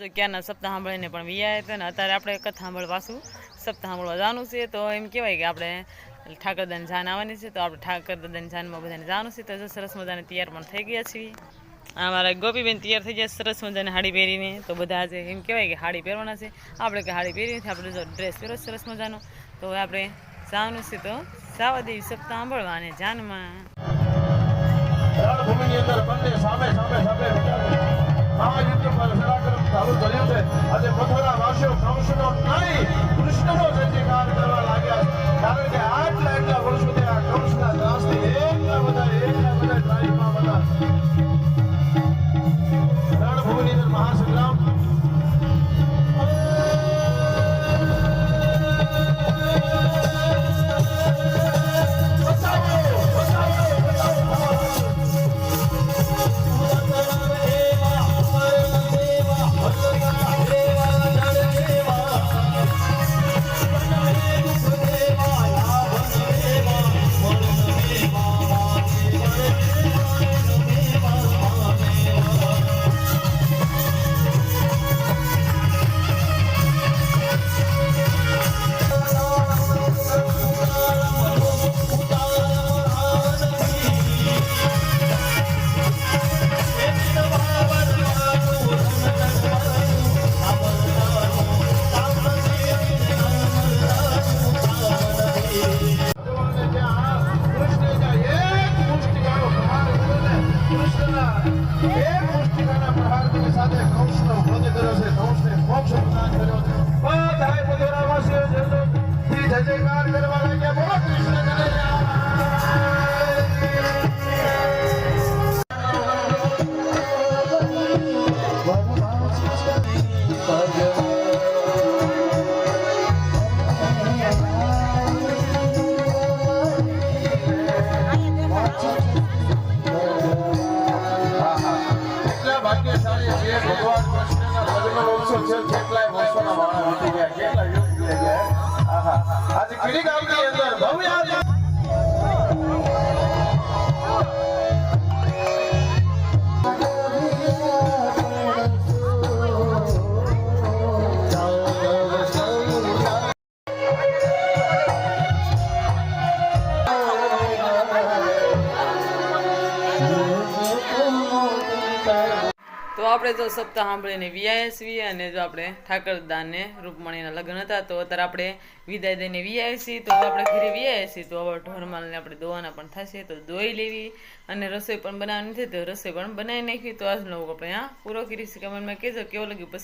તો ક્યારના સપ્તાહ સાંભળીને પણ વિયા હતા ને અત્યારે આપણે કથા સાંભળવાશું સપ્તાહ સાંભળવા જવાનું છે. તો એમ કહેવાય કે આપણે ઠાકરદાની જાન આવવાની છે, તો આપણે ઠાકરદાની જાનમાં બધાને જવાનું છે. તો સરસ મજાને તૈયાર પણ થઈ ગયા છીએ. અમારા ગોપીબેન તૈયાર થઈ ગયા સરસ મજાની સાડી પહેરીને. તો બધા આજે એમ કહેવાય કે સાડી પહેરવાના છે. આપણે કે સાડી પહેરી નથી, આપણે જો ડ્રેસ પહેરો સરસ મજાનો. તો હવે આપણે જવાનું છે. તો સાવા દેવી સપ્તાહ સાંભળવા અને જાનમાં ભૂમિની અંદર બંને સામે સામે સામે મહાયુદ્ધ પર સરાક્રમ ચાલુ કર્યું છે. આજે મથુરા વાસીઓ કંસનો નહીં કૃષ્ણનો જયજયકાર કરવા લાગ્યા, કારણ કે આટલા વર્ષોથી આ કંસના ત્રાસથી એટલા બધા ટ્રાઇમાં બધા રણભૂમિની અંદર મહાસંગ્રામ. તો આપણે જો સપ્તાહ સાંભળીને વિયા છીએ, અને જો આપણે ઠાકરદાને રૂકમણીના લગ્ન હતા, તો અત્યારે આપણે વિદાય દઈને વિયા છીએ. તો આપણે ઘરે વિયા છીએ. તો હવે ઢોરમાલને આપણે દોવાના પણ થશે, તો દોઈ લેવી અને રસોઈ પણ બનાવવાની નથી, તો રસોઈ પણ બનાવી નાખવી. તો આજનો આપણે પૂરો કરી છે. કમેન્ટમાં કહેજો કેવો લાગ્યું.